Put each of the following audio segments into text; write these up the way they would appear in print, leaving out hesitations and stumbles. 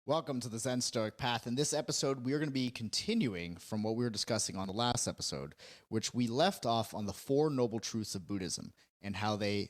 Welcome to the Zen Stoic Path. In this episode, we are going to be continuing from what we were discussing on the last episode, which we left off on the Four Noble Truths of Buddhism and how they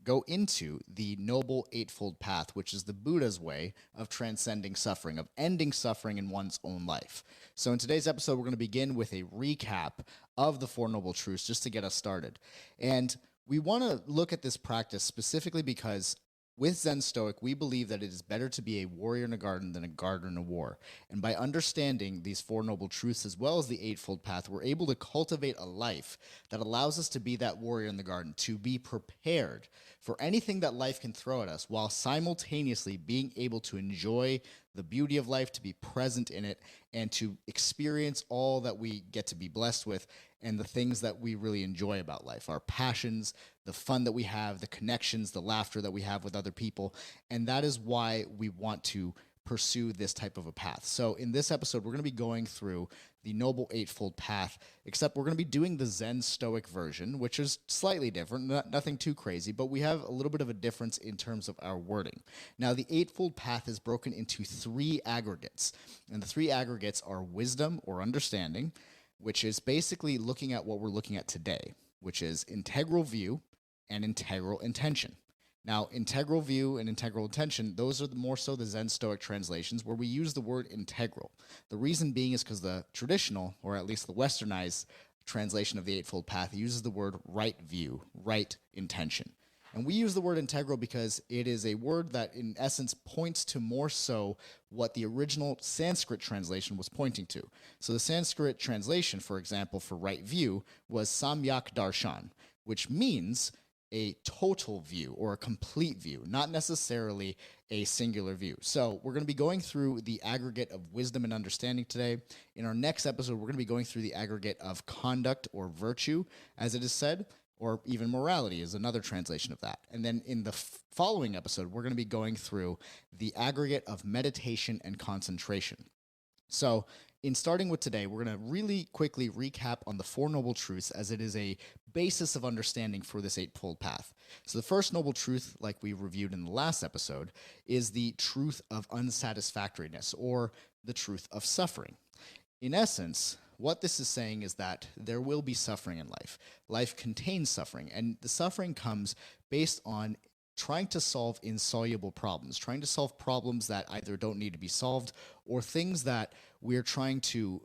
go into the Noble Eightfold Path, which is the Buddha's way of transcending suffering, of ending suffering in one's own life. So in today's episode, we're going to begin with a recap of the Four Noble Truths just to get us started. And we want to look at this practice specifically because with Zen Stoic, we believe that it is better to be a warrior in a garden than a gardener in a war. And by understanding these Four Noble Truths as well as the Eightfold Path, we're able to cultivate a life that allows us to be that warrior in the garden, to be prepared for anything that life can throw at us, while simultaneously being able to enjoy the beauty of life, to be present in it, and to experience all that we get to be blessed with and the things that we really enjoy about life, our passions, the fun that we have, the connections, the laughter that we have with other people. And that is why we want to pursue this type of a path. So in this episode, we're going to be going through the Noble Eightfold Path, except we're going to be doing the Zen Stoic version, which is slightly different, nothing too crazy, but we have a little bit of a difference in terms of our wording. Now, the Eightfold Path is broken into three aggregates, and the three aggregates are wisdom or understanding, which is basically looking at what we're looking at today, which is integral view and integral intention. Now, integral view and integral intention, those are more so the Zen Stoic translations where we use the word integral. The reason being is because the traditional, or at least the westernized translation of the Eightfold Path uses the word right view, right intention. And we use the word integral because it is a word that in essence points to more so what the original Sanskrit translation was pointing to. So the Sanskrit translation, for example, for right view was samyak darshan, which means a total view or a complete view, not necessarily a singular view. So we're going to be going through the aggregate of wisdom and understanding today. In our next episode, we're going to be going through the aggregate of conduct or virtue, as it is said, or even morality is another translation of that. And then in the following episode, we're going to be going through the aggregate of meditation and concentration. So in starting with today, we're going to really quickly recap on the Four Noble Truths as it is a basis of understanding for this Eightfold Path. So the first noble truth, like we reviewed in the last episode, is the truth of unsatisfactoriness or the truth of suffering. In essence, what this is saying is that there will be suffering in life. Life contains suffering, and the suffering comes based on trying to solve insoluble problems, trying to solve problems that either don't need to be solved or things that we're trying to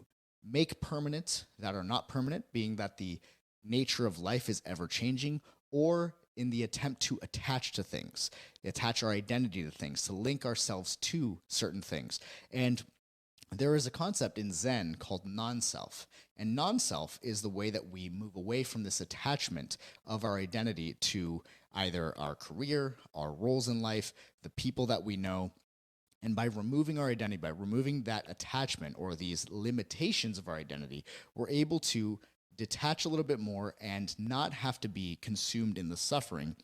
make permanent that are not permanent, being that the nature of life is ever changing, or in the attempt to attach to things, attach our identity to things, to link ourselves to certain things. And there is a concept in Zen called non-self, and non-self is the way that we move away from this attachment of our identity to either our career, our roles in life, the people that we know. And by removing our identity, by removing that attachment or these limitations of our identity, we're able to detach a little bit more and not have to be consumed in the suffering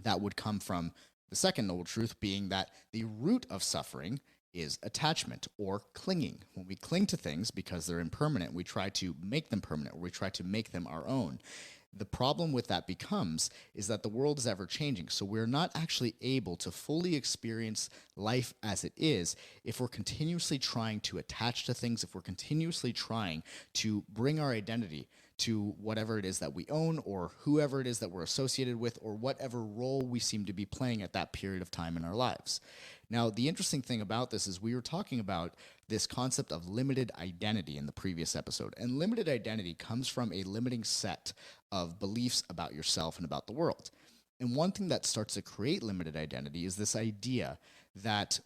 that would come from the second noble truth, being that the root of suffering is attachment or clinging. When we cling to things because they're impermanent, we try to make them permanent, or we try to make them our own. The problem with that becomes is that the world is ever changing. So we're not actually able to fully experience life as it is if we're continuously trying to attach to things, if we're continuously trying to bring our identity to whatever it is that we own or whoever it is that we're associated with or whatever role we seem to be playing at that period of time in our lives. Now, the interesting thing about this is we were talking about this concept of limited identity in the previous episode. And limited identity comes from a limiting set of beliefs about yourself and about the world. And one thing that starts to create limited identity is this idea that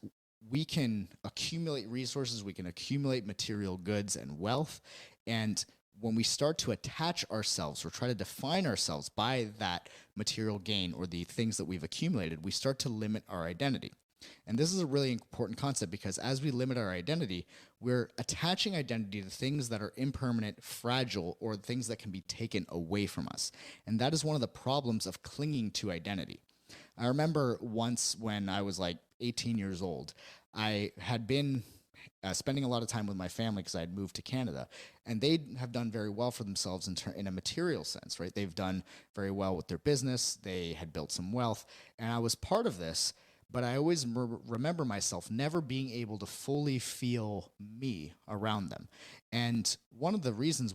we can accumulate resources, we can accumulate material goods and wealth, and when we start to attach ourselves or try to define ourselves by that material gain or the things that we've accumulated, we start to limit our identity. And this is a really important concept because as we limit our identity, we're attaching identity to things that are impermanent, fragile, or things that can be taken away from us. And that is one of the problems of clinging to identity. I remember once when I was like 18 years old, I had been spending a lot of time with my family because I had moved to Canada, and they have done very well for themselves in a material sense, right? They've done very well with their business. They had built some wealth, and I was part of this, but I always remember myself never being able to fully feel me around them. And one of the reasons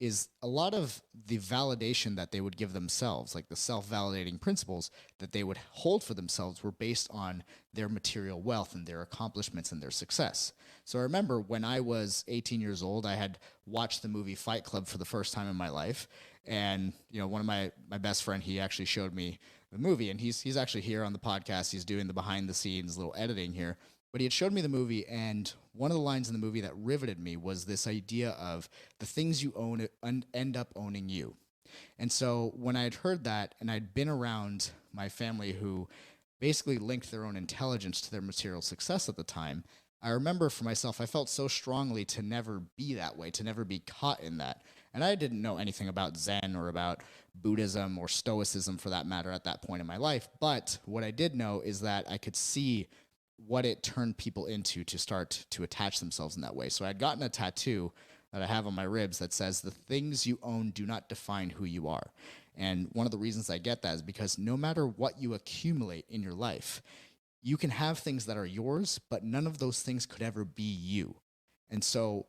is a lot of the validation that they would give themselves, like the self-validating principles that they would hold for themselves, were based on their material wealth and their accomplishments and their success. So I remember when I was 18 years old, I had watched the movie Fight Club for the first time in my life. And, one of my best friend, he actually showed me the movie, and he's actually here on the podcast. He's doing the behind the scenes little editing here. But he had showed me the movie, and one of the lines in the movie that riveted me was this idea of the things you own end up owning you. And so when I had heard that, and I'd been around my family who basically linked their own intelligence to their material success at the time, I remember for myself, I felt so strongly to never be that way, to never be caught in that. And I didn't know anything about Zen or about Buddhism or Stoicism for that matter at that point in my life. But what I did know is that I could see what it turned people into to start to attach themselves in that way. So I'd gotten a tattoo that I have on my ribs that says, "The things you own do not define who you are." And one of the reasons I get that is because no matter what you accumulate in your life, you can have things that are yours, but none of those things could ever be you. And so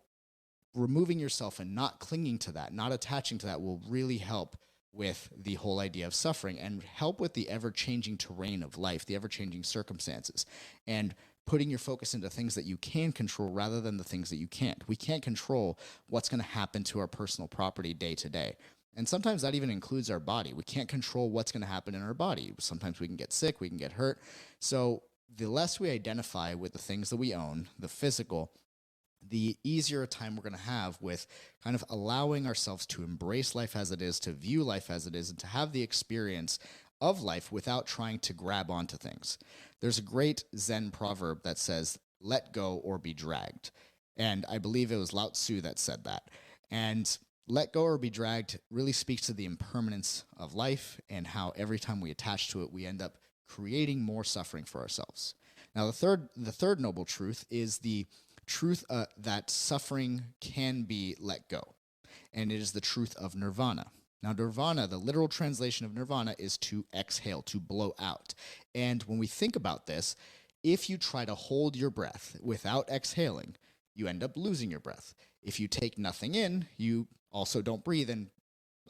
removing yourself and not clinging to that, not attaching to that, will really help with the whole idea of suffering and help with the ever-changing terrain of life, the ever-changing circumstances, and putting your focus into things that you can control rather than the things that you can't. We can't control what's going to happen to our personal property day to day. And sometimes that even includes our body. We can't control what's going to happen in our body. Sometimes we can get sick, we can get hurt. So the less we identify with the things that we own, the physical, the easier a time we're going to have with kind of allowing ourselves to embrace life as it is, to view life as it is, and to have the experience of life without trying to grab onto things. There's a great Zen proverb that says, "Let go or be dragged." And I believe it was Lao Tzu that said that. And let go or be dragged really speaks to the impermanence of life and how every time we attach to it, we end up creating more suffering for ourselves. Now, the third noble truth is the truth that suffering can be let go. And it is the truth of nirvana. Now, nirvana, the literal translation of nirvana, is to exhale, to blow out. And when we think about this, if you try to hold your breath without exhaling, you end up losing your breath. If you take nothing in, you also don't breathe. And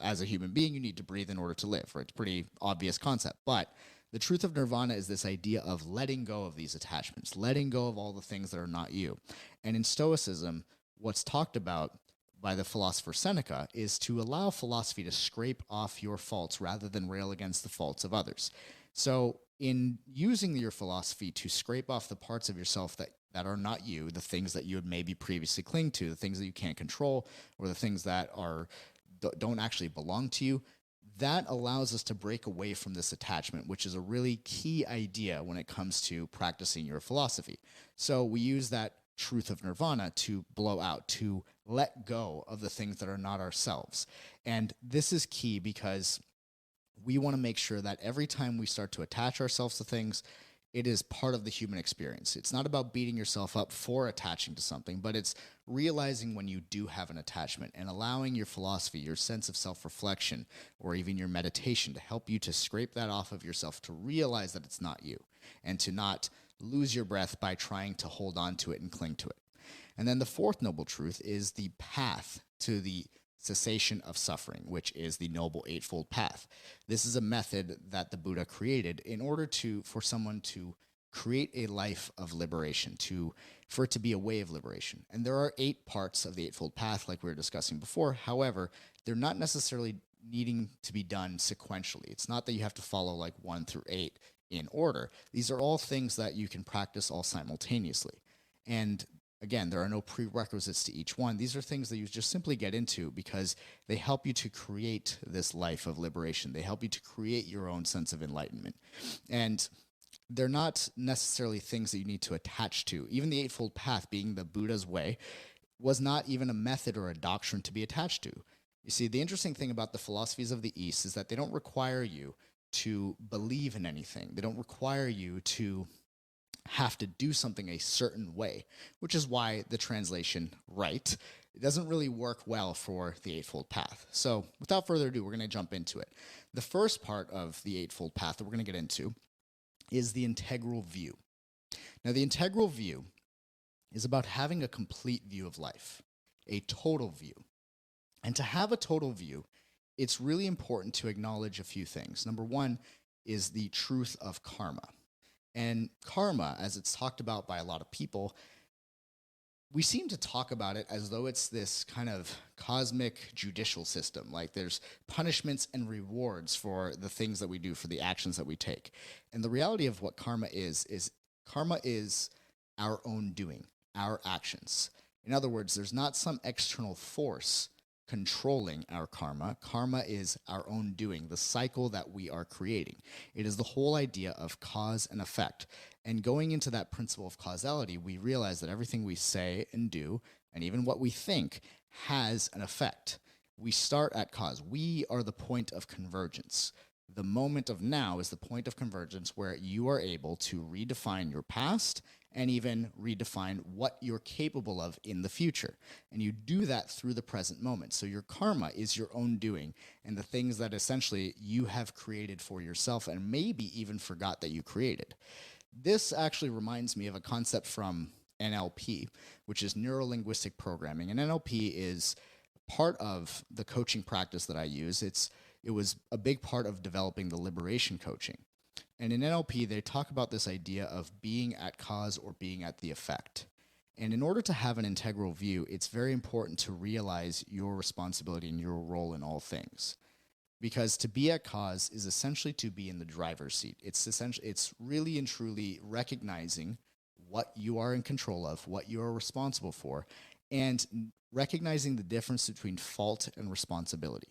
as a human being, you need to breathe in order to live. Right? It's a pretty obvious concept. But the truth of nirvana is this idea of letting go of these attachments, letting go of all the things that are not you. And in Stoicism, what's talked about by the philosopher Seneca is to allow philosophy to scrape off your faults rather than rail against the faults of others. So in using your philosophy to scrape off the parts of yourself that are not you, the things that you had maybe previously clinged to, the things that you can't control, or the things that don't actually belong to you, that allows us to break away from this attachment, which is a really key idea when it comes to practicing your philosophy. So we use that truth of nirvana to blow out, to let go of the things that are not ourselves. And this is key because we want to make sure that every time we start to attach ourselves to things, it is part of the human experience. It's not about beating yourself up for attaching to something, but it's realizing when you do have an attachment and allowing your philosophy, your sense of self-reflection, or even your meditation to help you to scrape that off of yourself, to realize that it's not you, and to not lose your breath by trying to hold on to it and cling to it. And then the fourth noble truth is the path to the cessation of suffering, which is the Noble Eightfold Path. This is a method that the Buddha created in order for someone to create a life of liberation, for it to be a way of liberation. And there are 8 parts of the Eightfold Path, like we were discussing before. However, they're not necessarily needing to be done sequentially. It's not that you have to follow like 1 through 8 in order. These are all things that you can practice all simultaneously. And again, there are no prerequisites to each one. These are things that you just simply get into because they help you to create this life of liberation. They help you to create your own sense of enlightenment. And they're not necessarily things that you need to attach to. Even the Eightfold Path, being the Buddha's way, was not even a method or a doctrine to be attached to. You see, the interesting thing about the philosophies of the East is that they don't require you to believe in anything. They don't require you to have to do something a certain way, which is why the translation right, it doesn't really work well for the Eightfold Path. So without further ado, we're going to jump into it. The first part of the Eightfold Path that we're going to get into is the integral view. Now, the integral view is about having a complete view of life, a total view. And to have a total view, it's really important to acknowledge a few things. Number one is the truth of karma. And karma, as it's talked about by a lot of people, we seem to talk about it as though it's this kind of cosmic judicial system. Like there's punishments and rewards for the things that we do, for the actions that we take. And the reality of what karma is karma is our own doing, our actions. In other words, there's not some external force controlling our karma. Karma is our own doing, the cycle that we are creating. It is the whole idea of cause and effect. And going into that principle of causality, we realize that everything we say and do, and even what we think, has an effect. We start at cause. We are the point of convergence. The moment of now is the point of convergence where you are able to redefine your past and even redefine what you're capable of in the future. And you do that through the present moment. So your karma is your own doing and the things that essentially you have created for yourself and maybe even forgot that you created. This actually reminds me of a concept from NLP, which is neuro-linguistic programming. And NLP is part of the coaching practice that I use. It was a big part of developing the liberation coaching. And in NLP, they talk about this idea of being at cause or being at the effect. And in order to have an integral view, it's very important to realize your responsibility and your role in all things. Because to be at cause is essentially to be in the driver's seat. It's really and truly recognizing what you are in control of, what you are responsible for, and recognizing the difference between fault and responsibility.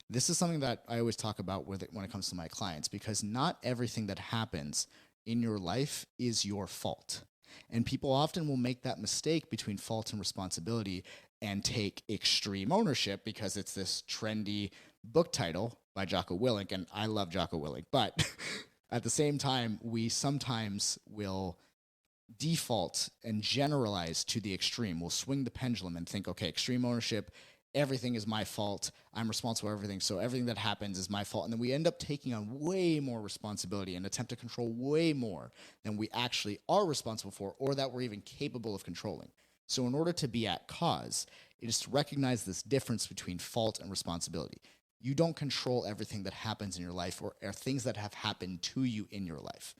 This is something that I always talk about when it comes to my clients, because not everything that happens in your life is your fault. And people often will make that mistake between fault and responsibility and take extreme ownership because it's this trendy book title by Jocko Willink, and I love Jocko Willink. But at the same time, we sometimes will default and generalize to the extreme. We'll swing the pendulum and think, okay, extreme ownership, everything is my fault. I'm responsible for everything. So everything that happens is my fault. And then we end up taking on way more responsibility and attempt to control way more than we actually are responsible for or that we're even capable of controlling. So in order to be at cause, it is to recognize this difference between fault and responsibility. You don't control everything that happens in your life or things that have happened to you in your life.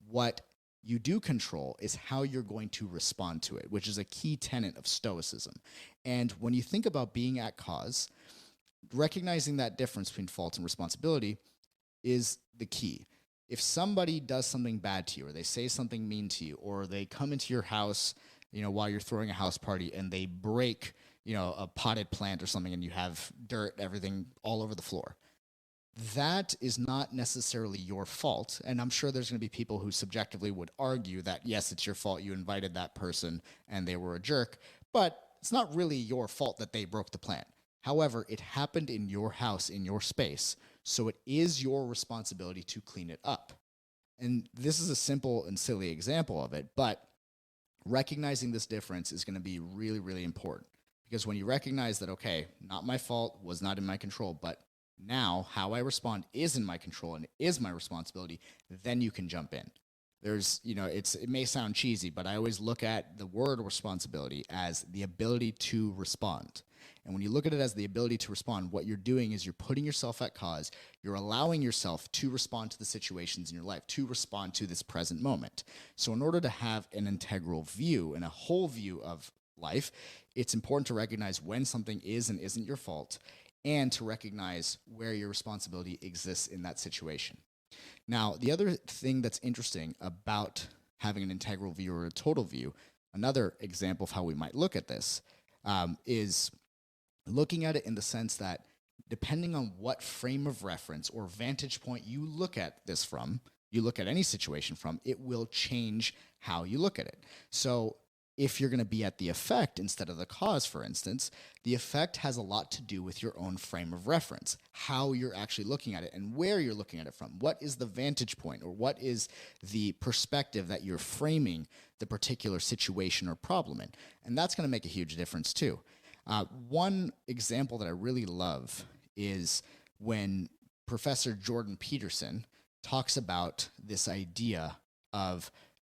What you do control is how you're going to respond to it, which is a key tenet of Stoicism. And when you think about being at cause, recognizing that difference between fault and responsibility is the key. If somebody does something bad to you, or they say something mean to you, or they come into your house, while you're throwing a house party and they break, a potted plant or something and you have dirt, everything all over the floor, that is not necessarily your fault. And I'm sure there's going to be people who subjectively would argue that, yes, it's your fault. You invited that person and they were a jerk, but it's not really your fault that they broke the plant. However, it happened in your house, in your space. So it is your responsibility to clean it up. And this is a simple and silly example of it, but recognizing this difference is going to be really, really important. Because when you recognize that, okay, not my fault, was not in my control, but now how I respond is in my control and is my responsibility, then you can jump in. There's, it may sound cheesy, but I always look at the word responsibility as the ability to respond. And when you look at it as the ability to respond, what you're doing is you're putting yourself at cause. You're allowing yourself to respond to the situations in your life, to respond to this present moment. So in order to have an integral view and a whole view of life, it's important to recognize when something is and isn't your fault, and to recognize where your responsibility exists in that situation. Now, the other thing that's interesting about having an integral view or a total view, another example of how we might look at this, is looking at it in the sense that depending on what frame of reference or vantage point you look at this from, you look at any situation from, it will change how you look at it. So if you're going to be at the effect instead of the cause, for instance, the effect has a lot to do with your own frame of reference, how you're actually looking at it and where you're looking at it from. What is the vantage point or what is the perspective that you're framing the particular situation or problem in? And that's going to make a huge difference too. One example that I really love is when Professor Jordan Peterson talks about this idea of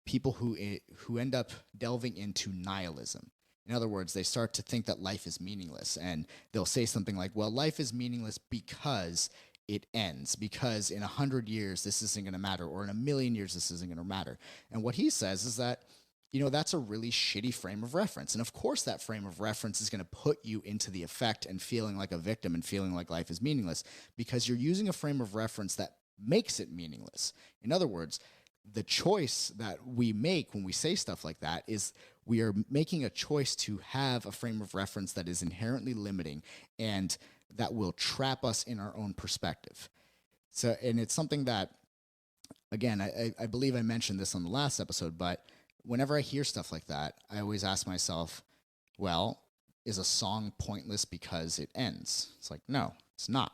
people who end up delving into nihilism. In other words, they start to think that life is meaningless, and they'll say something like, well, life is meaningless because it ends, because in 100 years, this isn't going to matter, or in 1,000,000 years, this isn't going to matter. And what he says is that, that's a really shitty frame of reference. And of course, that frame of reference is going to put you into the effect and feeling like a victim and feeling like life is meaningless, because you're using a frame of reference that makes it meaningless. In other words, the choice that we make when we say stuff like that is we are making a choice to have a frame of reference that is inherently limiting and that will trap us in our own perspective. So, and it's something that, again, I believe I mentioned this on the last episode, but whenever I hear stuff like that, I always ask myself, well, is a song pointless because it ends? It's like, no, it's not.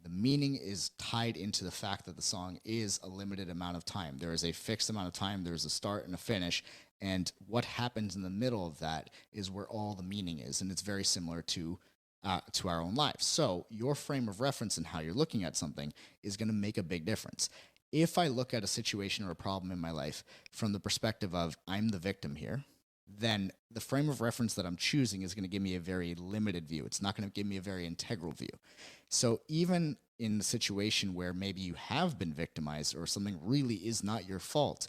The meaning is tied into the fact that the song is a limited amount of time. There is a fixed amount of time. There's a start and a finish. And what happens in the middle of that is where all the meaning is. And it's very similar to our own lives. So your frame of reference and how you're looking at something is going to make a big difference. If I look at a situation or a problem in my life from the perspective of I'm the victim here, then the frame of reference that I'm choosing is going to give me a very limited view. It's not going to give me a very integral view. So even in the situation where maybe you have been victimized or something really is not your fault,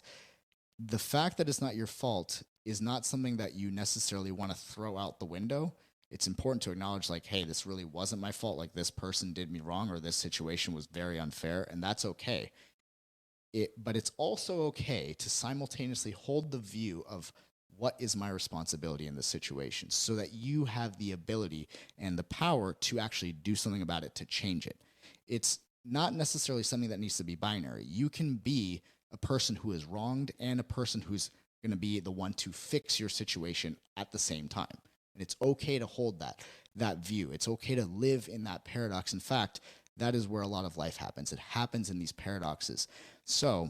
the fact that it's not your fault is not something that you necessarily want to throw out the window. It's important to acknowledge, like, hey, this really wasn't my fault. Like, this person did me wrong, or this situation was very unfair, and that's okay. But it's also okay to simultaneously hold the view of what is my responsibility in this situation, so that you have the ability and the power to actually do something about it, to change it. It's not necessarily something that needs to be binary. You can be a person who is wronged and a person who's going to be the one to fix your situation at the same time. And it's okay to hold that view. It's okay to live in that paradox. In fact, that is where a lot of life happens. It happens in these paradoxes. So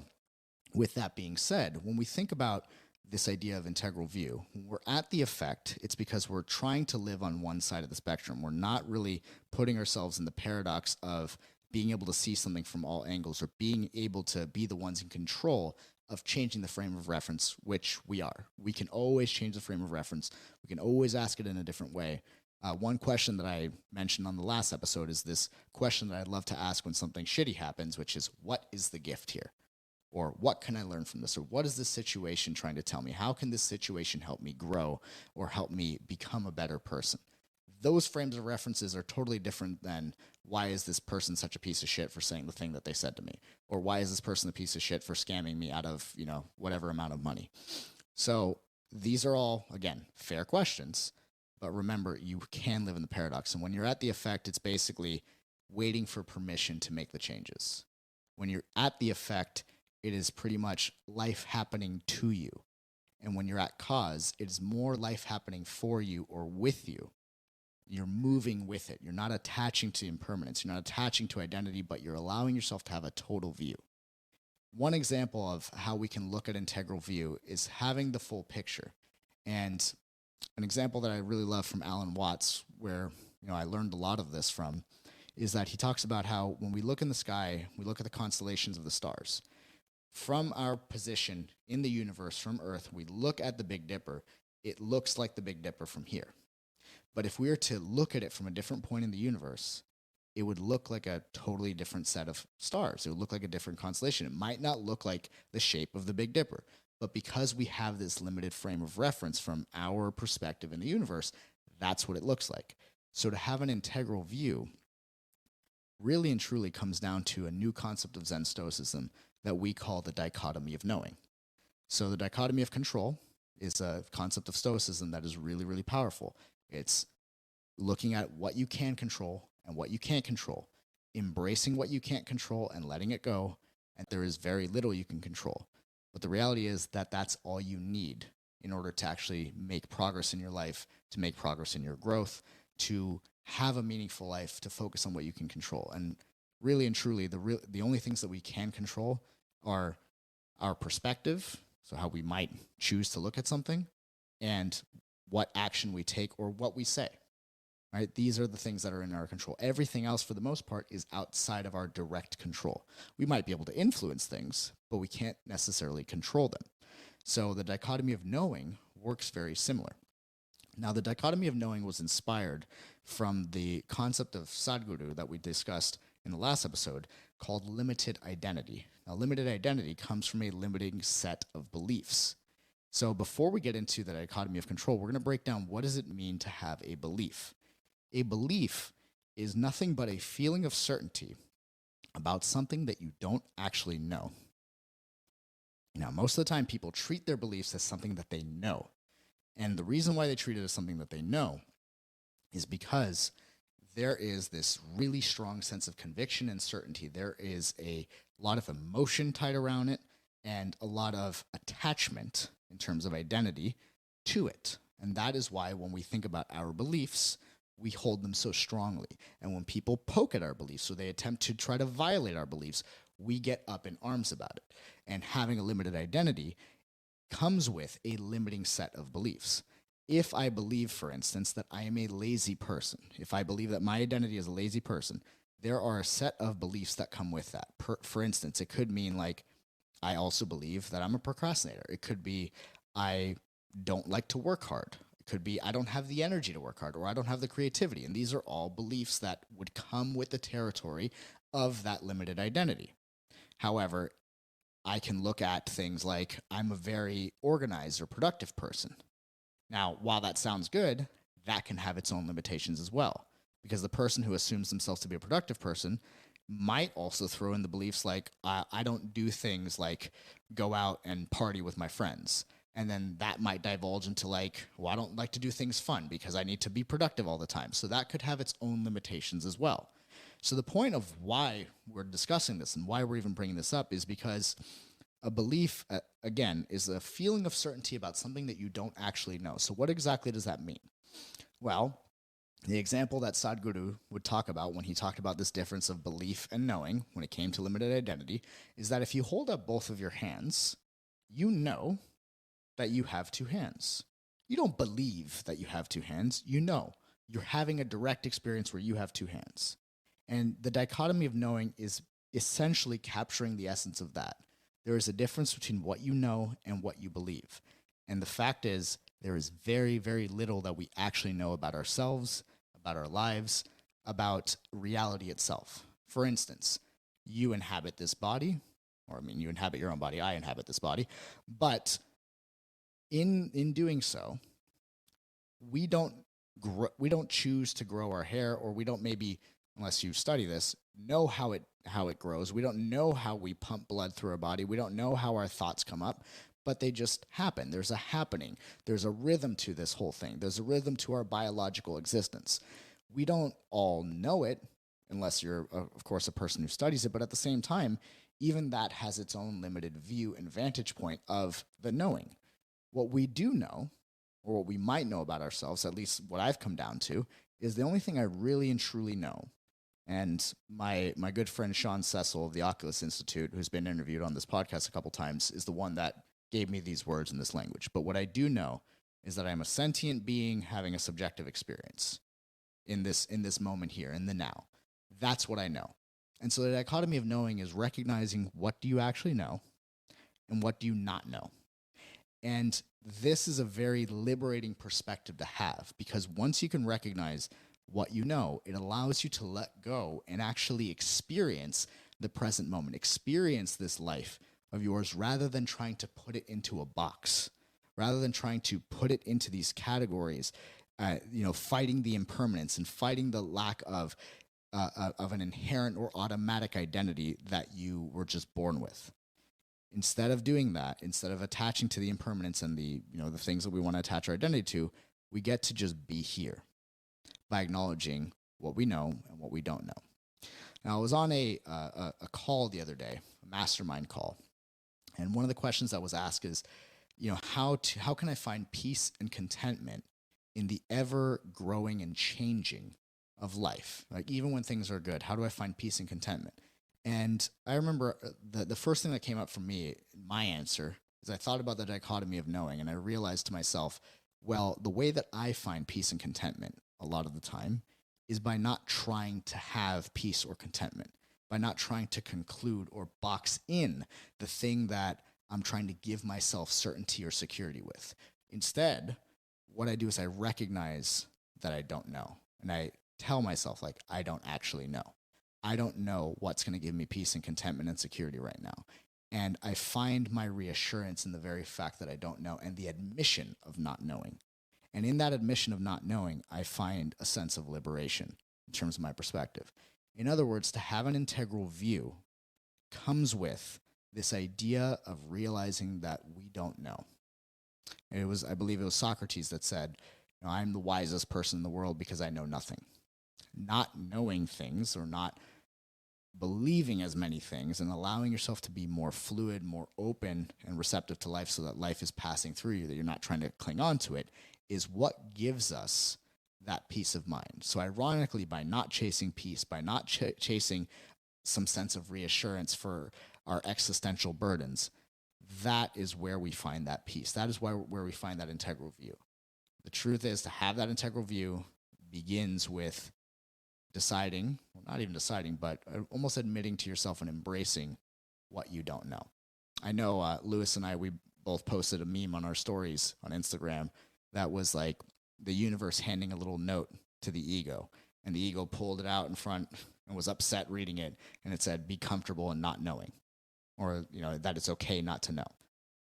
with that being said, when we think about this idea of integral view, when we're at the effect, it's because we're trying to live on one side of the spectrum. We're not really putting ourselves in the paradox of being able to see something from all angles, or being able to be the ones in control of changing the frame of reference, which we are. We can always change the frame of reference. We can always ask it in a different way. One question that I mentioned on the last episode is this question that I'd love to ask when something shitty happens, which is, what is the gift here? Or what can I learn from this? Or what is this situation trying to tell me? How can this situation help me grow or help me become a better person? Those frames of references are totally different than, why is this person such a piece of shit for saying the thing that they said to me? Or why is this person a piece of shit for scamming me out of, whatever amount of money? So these are all, again, fair questions. But remember, you can live in the paradox. And when you're at the effect, it's basically waiting for permission to make the changes. When you're at the effect, it is pretty much life happening to you. And when you're at cause, it is more life happening for you or with you. You're moving with it. You're not attaching to impermanence. You're not attaching to identity, but you're allowing yourself to have a total view. One example of how we can look at integral view is having the full picture. And an example that I really love from Alan Watts, where I learned a lot of this from, is that he talks about how when we look in the sky, we look at the constellations of the stars. From our position in the universe, from Earth, we look at the Big Dipper, it looks like the Big Dipper from here. But if we were to look at it from a different point in the universe, it would look like a totally different set of stars. It would look like a different constellation. It might not look like the shape of the Big Dipper, but because we have this limited frame of reference from our perspective in the universe, that's what it looks like. So to have an integral view really and truly comes down to a new concept of Zen Stoicism that we call the dichotomy of knowing. So the dichotomy of control is a concept of Stoicism that is really, really powerful. It's looking at what you can control and what you can't control, embracing what you can't control and letting it go, and there is very little you can control. But the reality is that that's all you need in order to actually make progress in your life, to make progress in your growth, to have a meaningful life, to focus on what you can control. And really and truly, the only things that we can control are our perspective, so how we might choose to look at something, and what action we take or what we say. right? These are the things that are in our control. Everything else, for the most part, is outside of our direct control. We might be able to influence things, but we can't necessarily control them. So the dichotomy of knowing works very similar. Now, the dichotomy of knowing was inspired from the concept of Sadhguru that we discussed in the last episode called limited identity. Now, limited identity comes from a limiting set of beliefs. So before we get into the dichotomy of control, we're going to break down what does it mean to have a belief. A belief is nothing but a feeling of certainty about something that you don't actually know. Now, most of the time, people treat their beliefs as something that they know. And the reason why they treat it as something that they know is because there is this really strong sense of conviction and certainty. There is a lot of emotion tied around it and a lot of attachment in terms of identity to it. And that is why when we think about our beliefs, we hold them so strongly. And when people poke at our beliefs, so they attempt to try to violate our beliefs, we get up in arms about it. And having a limited identity comes with a limiting set of beliefs. If I believe, for instance, that I am a lazy person, if I believe that my identity is a lazy person, there are a set of beliefs that come with that. For instance, it could mean like, I also believe that I'm a procrastinator. It could be, I don't like to work hard. It could be, I don't have the energy to work hard, or I don't have the creativity. And these are all beliefs that would come with the territory of that limited identity. However, I can look at things like I'm a very organized or productive person. Now, while that sounds good, that can have its own limitations as well, because the person who assumes themselves to be a productive person might also throw in the beliefs like, I don't do things like go out and party with my friends. And then that might divulge into like, well, I don't like to do things fun because I need to be productive all the time. So that could have its own limitations as well. So the point of why we're discussing this and why we're even bringing this up is because a belief, again, is a feeling of certainty about something that you don't actually know. So what exactly does that mean? Well, the example that Sadhguru would talk about when he talked about this difference of belief and knowing when it came to limited identity is that if you hold up both of your hands, you know that you have two hands. You don't believe that you have two hands. You know. You're having a direct experience where you have two hands. And the dichotomy of knowing is essentially capturing the essence of that. There is a difference between what you know and what you believe. And the fact is, there is very, very little that we actually know about ourselves, about our lives, about reality itself. For instance, you inhabit this body, or I mean, you inhabit your own body, I inhabit this body, but in doing so, we don't choose to grow our hair, or we don't maybe, unless you study this, know how it grows. We don't know how we pump blood through our body. We don't know how our thoughts come up, but they just happen. There's a happening. There's a rhythm to this whole thing. There's a rhythm to our biological existence. We don't all know it, unless you're, of course, a person who studies it, but at the same time, even that has its own limited view and vantage point of the knowing. What we do know, or what we might know about ourselves, at least what I've come down to, is the only thing I really and truly know. And my good friend Sean Cecil of the Oculus Institute, who's been interviewed on this podcast a couple times, is the one that gave me these words in this language. But what I do know is that I'm a sentient being having a subjective experience in this moment here, in the now. That's what I know. And so the dichotomy of knowing is recognizing what do you actually know and what do you not know. And this is a very liberating perspective to have, because once you can recognize what you know, it allows you to let go and actually experience the present moment, experience this life of yours, rather than trying to put it into a box, rather than trying to put it into these categories, fighting the impermanence and fighting the lack of an inherent or automatic identity that you were just born with. Instead of doing that, instead of attaching to the impermanence and the things that we want to attach our identity to, we get to just be here by acknowledging what we know and what we don't know. Now, I was on a call the other day, a mastermind call, and one of the questions that was asked is, how can I find peace and contentment in the ever growing and changing of life? Like, even when things are good, how do I find peace and contentment? And I remember the first thing that came up for me, my answer, is I thought about the dichotomy of knowing, and I realized to myself, well, the way that I find peace and contentment a lot of the time is by not trying to have peace or contentment, by not trying to conclude or box in the thing that I'm trying to give myself certainty or security with. Instead, what I do is I recognize that I don't know. And I tell myself, like, I don't actually know. I don't know what's going to give me peace and contentment and security right now. And I find my reassurance in the very fact that I don't know and the admission of not knowing. And in that admission of not knowing, I find a sense of liberation in terms of my perspective. In other words, to have an integral view comes with this idea of realizing that we don't know. And it was, I believe it was Socrates that said, I'm the wisest person in the world because I know nothing. Not knowing things or not believing as many things and allowing yourself to be more fluid, more open and receptive to life so that life is passing through you, that you're not trying to cling on to it, is what gives us that peace of mind. So ironically, by not chasing peace, by not chasing some sense of reassurance for our existential burdens, that is where we find that peace. That is where we find that integral view. The truth is, to have that integral view begins with deciding, well, not even deciding, but almost admitting to yourself and embracing what you don't know. I know Lewis and I, we both posted a meme on our stories on Instagram that was like the universe handing a little note to the ego, and the ego pulled it out in front and was upset reading it, and it said, be comfortable in not knowing, or that it's okay not to know.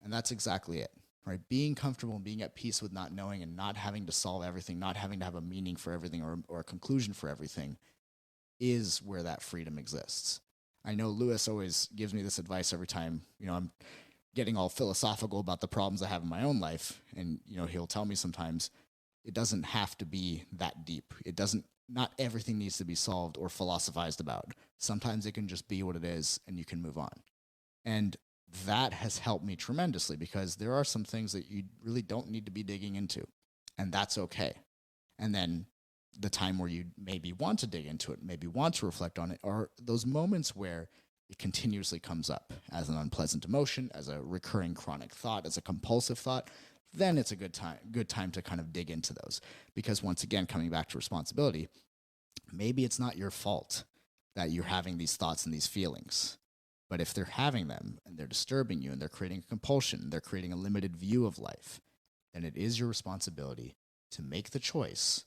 And that's exactly it, right? Being comfortable and being at peace with not knowing and not having to solve everything, not having to have a meaning for everything or a conclusion for everything is where that freedom exists. I know Lewis always gives me this advice every time, I'm getting all philosophical about the problems I have in my own life. And, he'll tell me sometimes it doesn't have to be that deep. Not everything needs to be solved or philosophized about. Sometimes it can just be what it is and you can move on. And that has helped me tremendously because there are some things that you really don't need to be digging into, and that's okay. And then the time where you maybe want to dig into it, maybe want to reflect on it, are those moments where it continuously comes up as an unpleasant emotion, as a recurring chronic thought, as a compulsive thought. Then it's a good time to kind of dig into those. Because once again, coming back to responsibility, maybe it's not your fault that you're having these thoughts and these feelings. But if they're having them and they're disturbing you and they're creating a compulsion, they're creating a limited view of life, then it is your responsibility to make the choice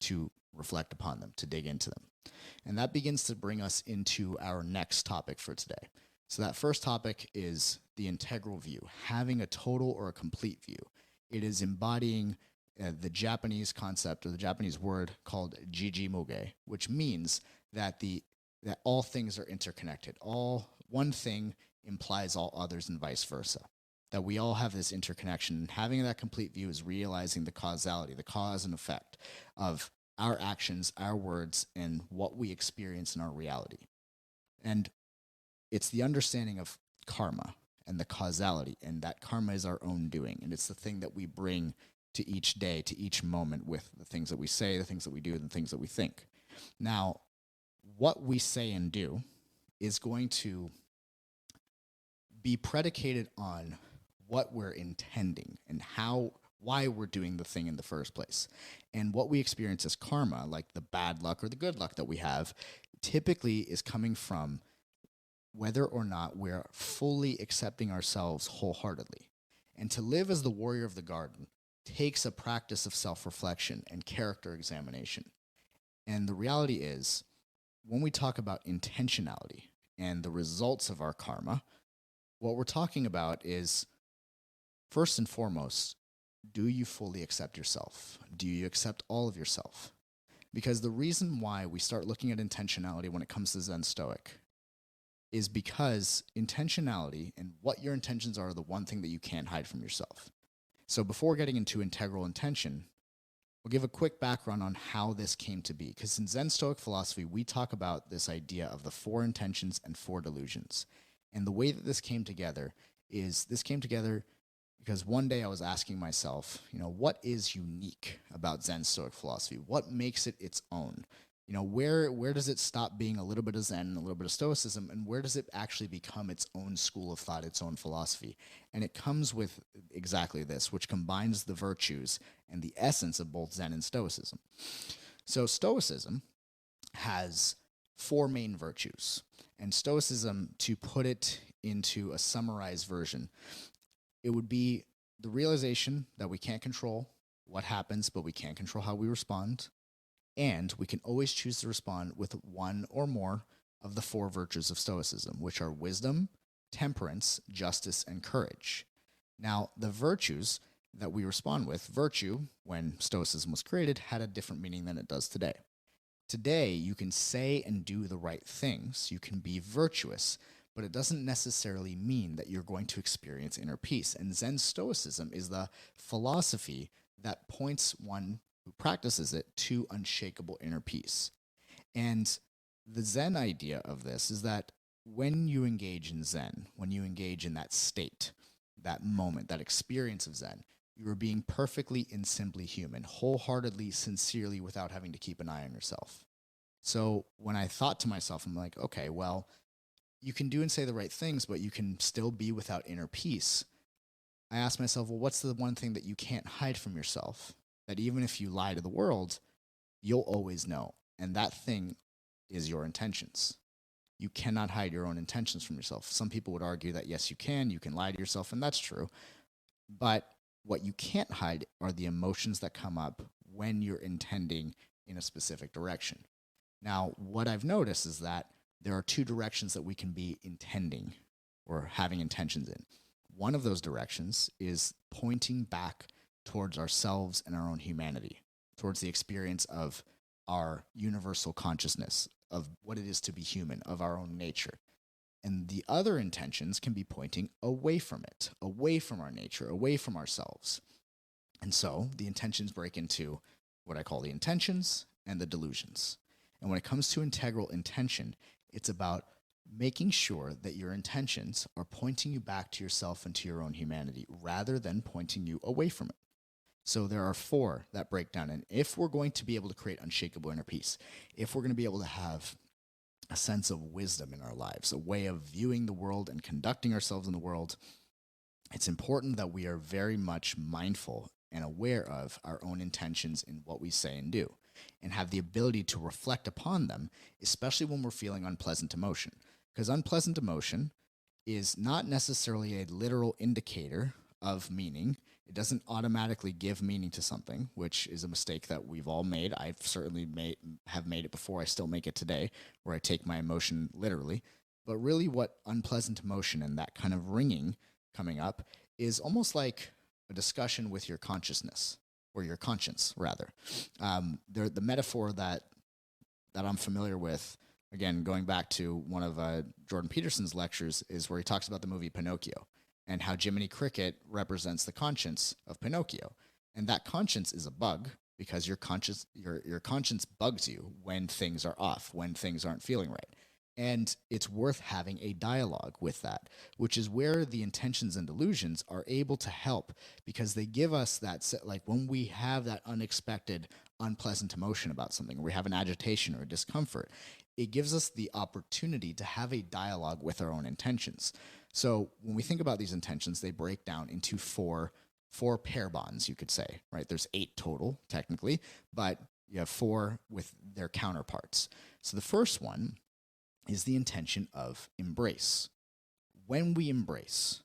to reflect upon them, to dig into them. And that begins to bring us into our next topic for today. So that first topic is the integral view, having a total or a complete view. It is embodying the Japanese concept or the Japanese word called jijimoge, which means that that all things are interconnected. One thing implies all others and vice versa. That we all have this interconnection. And having that complete view is realizing the causality, the cause and effect of our actions, our words, and what we experience in our reality. And it's the understanding of karma and the causality, and that karma is our own doing. And it's the thing that we bring to each day, to each moment with the things that we say, the things that we do, and the things that we think. Now, what we say and do is going to be predicated on what we're intending and why we're doing the thing in the first place. And what we experience as karma, like the bad luck or the good luck that we have, typically is coming from whether or not we're fully accepting ourselves wholeheartedly. And to live as the warrior of the garden takes a practice of self-reflection and character examination. And the reality is, when we talk about intentionality and the results of our karma, what we're talking about is, first and foremost, do you fully accept yourself? Do you accept all of yourself? Because the reason why we start looking at intentionality when it comes to Zen Stoic is because intentionality and what your intentions are the one thing that you can't hide from yourself. So before getting into integral intention, we'll give a quick background on how this came to be. Because in Zen Stoic philosophy, we talk about this idea of the 4 intentions and 4 delusions. And the way that this came together because one day I was asking myself, what is unique about Zen Stoic philosophy? What makes it its own? Where does it stop being a little bit of Zen and a little bit of Stoicism, and where does it actually become its own school of thought, its own philosophy? And it comes with exactly this, which combines the virtues and the essence of both Zen and Stoicism. So Stoicism has four main virtues. And Stoicism, to put it into a summarized version, it would be the realization that we can't control what happens, but we can control how we respond. And we can always choose to respond with one or more of the four virtues of Stoicism, which are wisdom, temperance, justice, and courage. Now, the virtues that we respond with, virtue, when Stoicism was created, had a different meaning than it does today. Today, you can say and do the right things. You can be virtuous, but it doesn't necessarily mean that you're going to experience inner peace. And Zen Stoicism is the philosophy that points one who practices it to unshakable inner peace. And the Zen idea of this is that when you engage in Zen, when you engage in that state, that moment, that experience of Zen, you are being perfectly and simply human, wholeheartedly, sincerely, without having to keep an eye on yourself. So when I thought to myself, I'm like, okay, well, you can do and say the right things, but you can still be without inner peace. I asked myself, well, what's the one thing that you can't hide from yourself? That even if you lie to the world, you'll always know. And that thing is your intentions. You cannot hide your own intentions from yourself. Some people would argue that, yes, you can lie to yourself, and that's true. But what you can't hide are the emotions that come up when you're intending in a specific direction. Now, what I've noticed is that there are two directions that we can be intending or having intentions in. One of those directions is pointing back towards ourselves and our own humanity, towards the experience of our universal consciousness, of what it is to be human, of our own nature. And the other intentions can be pointing away from it, away from our nature, away from ourselves. And so the intentions break into what I call the intentions and the delusions. And when it comes to integral intention, it's about making sure that your intentions are pointing you back to yourself and to your own humanity rather than pointing you away from it. So there are four that break down. And if we're going to be able to create unshakable inner peace, if we're going to be able to have a sense of wisdom in our lives, a way of viewing the world and conducting ourselves in the world, it's important that we are very much mindful and aware of our own intentions in what we say and do, and have the ability to reflect upon them, especially when we're feeling unpleasant emotion. Because unpleasant emotion is not necessarily a literal indicator of meaning. It doesn't automatically give meaning to something, which is a mistake that we've all made. I've certainly have made it before. I still make it today, where I take my emotion literally. But really what unpleasant emotion and that kind of ringing coming up is almost like a discussion with your consciousness, or your conscience, rather. The metaphor that I'm familiar with, again, going back to one of Jordan Peterson's lectures, is where he talks about the movie Pinocchio and how Jiminy Cricket represents the conscience of Pinocchio. And that conscience is a bug because your conscience bugs you when things are off, when things aren't feeling right. And it's worth having a dialogue with that, which is where the intentions and delusions are able to help, because they give us that, like when we have that unexpected, unpleasant emotion about something, or we have an agitation or a discomfort, it gives us the opportunity to have a dialogue with our own intentions. So when we think about these intentions, they break down into four pair bonds, you could say, right? There's 8 total, technically, but you have 4 with their counterparts. So the first one is the intention of embrace. When we embrace,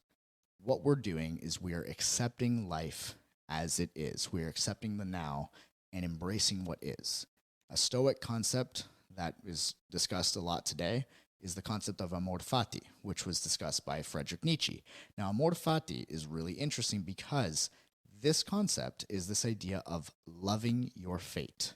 what we're doing is we are accepting life as it is. We are accepting the now and embracing what is. A Stoic concept that is discussed a lot today is the concept of amor fati, which was discussed by Friedrich Nietzsche. Now, amor fati is really interesting because this concept is this idea of loving your fate,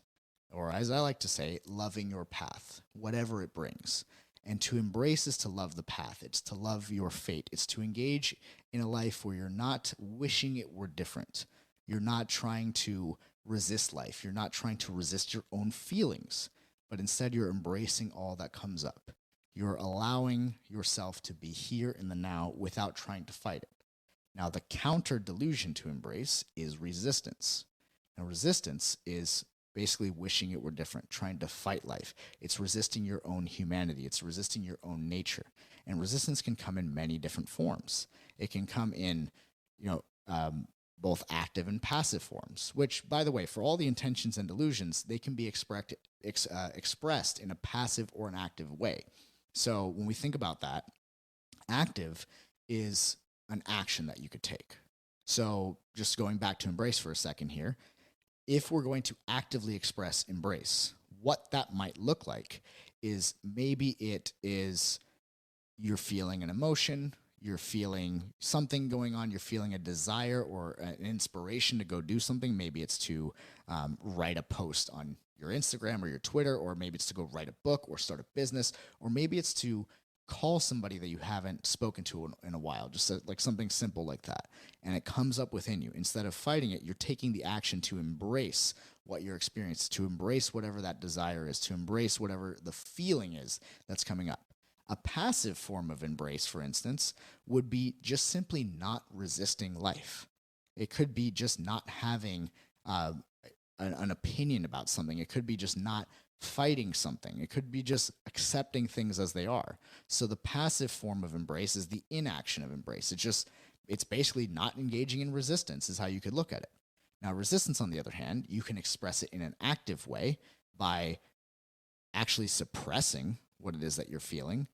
or as I like to say, loving your path, whatever it brings. And to embrace is to love the path. It's to love your fate. It's to engage in a life where you're not wishing it were different. You're not trying to resist life. You're not trying to resist your own feelings, but instead you're embracing all that comes up. You're allowing yourself to be here in the now without trying to fight it. Now, the counter delusion to embrace is resistance. And resistance is basically wishing it were different, trying to fight life. It's resisting your own humanity. It's resisting your own nature. And resistance can come in many different forms. It can come in, both active and passive forms, which, by the way, for all the intentions and delusions, they can be expressed in a passive or an active way. So when we think about that, active is an action that you could take. So just going back to embrace for a second here, if we're going to actively express embrace, what that might look like is maybe it is you're feeling an emotion, you're feeling something going on, you're feeling a desire or an inspiration to go do something. Maybe it's to write a post on your Instagram or your Twitter, or maybe it's to go write a book or start a business, or maybe it's to call somebody that you haven't spoken to in a while, just like something simple like that. And it comes up within you. Instead of fighting it, you're taking the action to embrace what you're experiencing, to embrace whatever that desire is, to embrace whatever the feeling is that's coming up. A passive form of embrace, for instance, would be just simply not resisting life. It could be just not having an opinion about something. It could be just not fighting something. It could be just accepting things as they are. So the passive form of embrace is the inaction of embrace. It's basically not engaging in resistance is how you could look at it. Now, resistance, on the other hand, you can express it in an active way by actually suppressing what it is that you're feeling.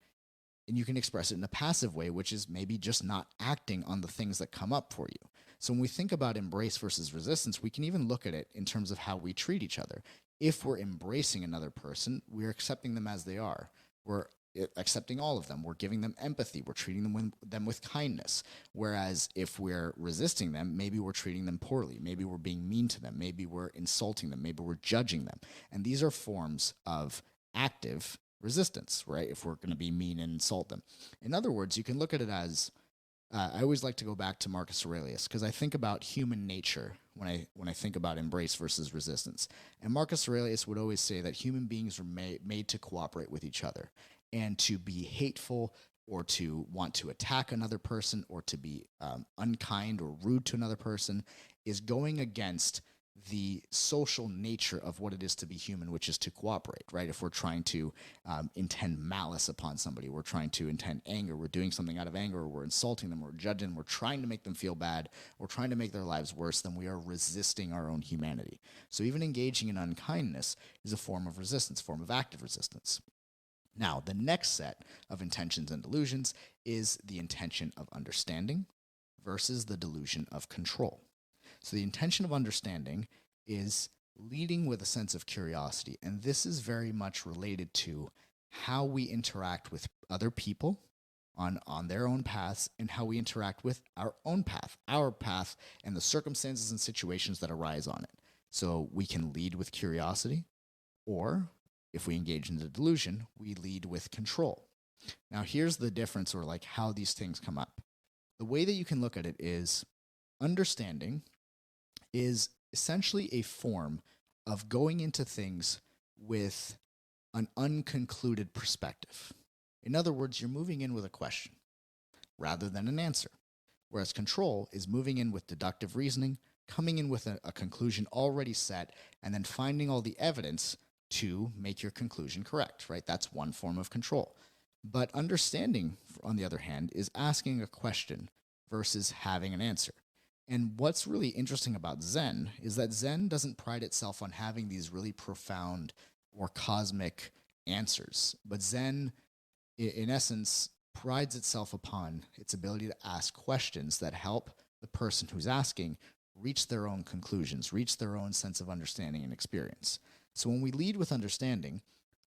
And you can express it in a passive way, which is maybe just not acting on the things that come up for you. So when we think about embrace versus resistance, we can even look at it in terms of how we treat each other. If we're embracing another person, we're accepting them as they are. We're accepting all of them. We're giving them empathy. We're treating them with kindness. Whereas if we're resisting them, maybe we're treating them poorly. Maybe we're being mean to them. Maybe we're insulting them. Maybe we're judging them. And these are forms of active resistance, right? If we're going to be mean and insult them. In other words, you can look at it as, I always like to go back to Marcus Aurelius because I think about human nature when I think about embrace versus resistance. And Marcus Aurelius would always say that human beings are made to cooperate with each other, and to be hateful or to want to attack another person or to be unkind or rude to another person is going against the social nature of what it is to be human, which is to cooperate, right? If we're trying to intend malice upon somebody, we're trying to intend anger, we're doing something out of anger, or we're insulting them, we're judging, we're trying to make them feel bad, we're trying to make their lives worse, then we are resisting our own humanity. So even engaging in unkindness is a form of resistance, form of active resistance. Now, the next set of intentions and delusions is the intention of understanding versus the delusion of control. So the intention of understanding is leading with a sense of curiosity. And this is very much related to how we interact with other people on their own paths and how we interact with our own path, and the circumstances and situations that arise on it. So we can lead with curiosity, or if we engage in the delusion, we lead with control. Now, here's the difference, or like how these things come up. The way that you can look at it is understanding is essentially a form of going into things with an unconcluded perspective. In other words, you're moving in with a question rather than an answer, whereas control is moving in with deductive reasoning, coming in with a conclusion already set, and then finding all the evidence to make your conclusion correct, right? That's one form of control. But understanding, on the other hand, is asking a question versus having an answer. And what's really interesting about Zen is that Zen doesn't pride itself on having these really profound or cosmic answers. But Zen, in essence, prides itself upon its ability to ask questions that help the person who's asking reach their own conclusions, reach their own sense of understanding and experience. So when we lead with understanding,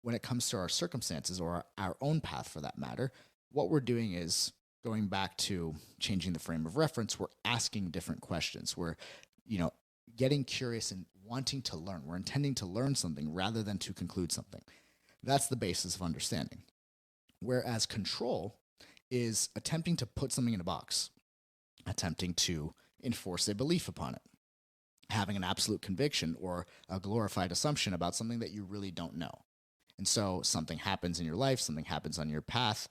when it comes to our circumstances or our own path for that matter, what we're doing is going back to changing the frame of reference. We're asking different questions. We're, getting curious and wanting to learn. We're intending to learn something rather than to conclude something. That's the basis of understanding. Whereas control is attempting to put something in a box, attempting to enforce a belief upon it, having an absolute conviction or a glorified assumption about something that you really don't know. And so something happens in your life, something happens on your path,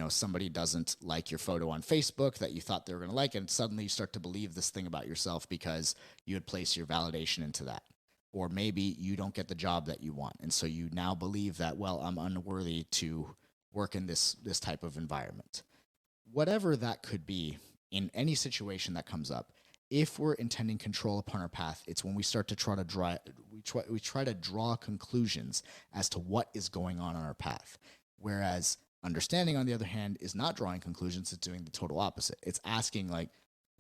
somebody doesn't like your photo on Facebook that you thought they were going to like, and suddenly you start to believe this thing about yourself because you had placed your validation into that. Or maybe you don't get the job that you want, and so you now believe that, well, I'm unworthy to work in this type of environment. Whatever that could be in any situation that comes up, if we're intending control upon our path, it's when we start to try to draw conclusions as to what is going on our path. Whereas understanding, on the other hand, is not drawing conclusions, it's doing the total opposite. It's asking, like,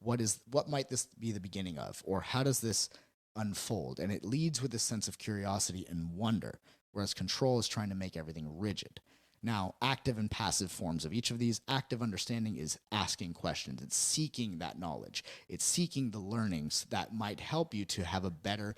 what might this be the beginning of, or how does this unfold? And it leads with this sense of curiosity and wonder, whereas control is trying to make everything rigid. Now, active and passive forms of each of these. Active understanding is asking questions. It's seeking that knowledge. It's seeking the learnings that might help you to have a better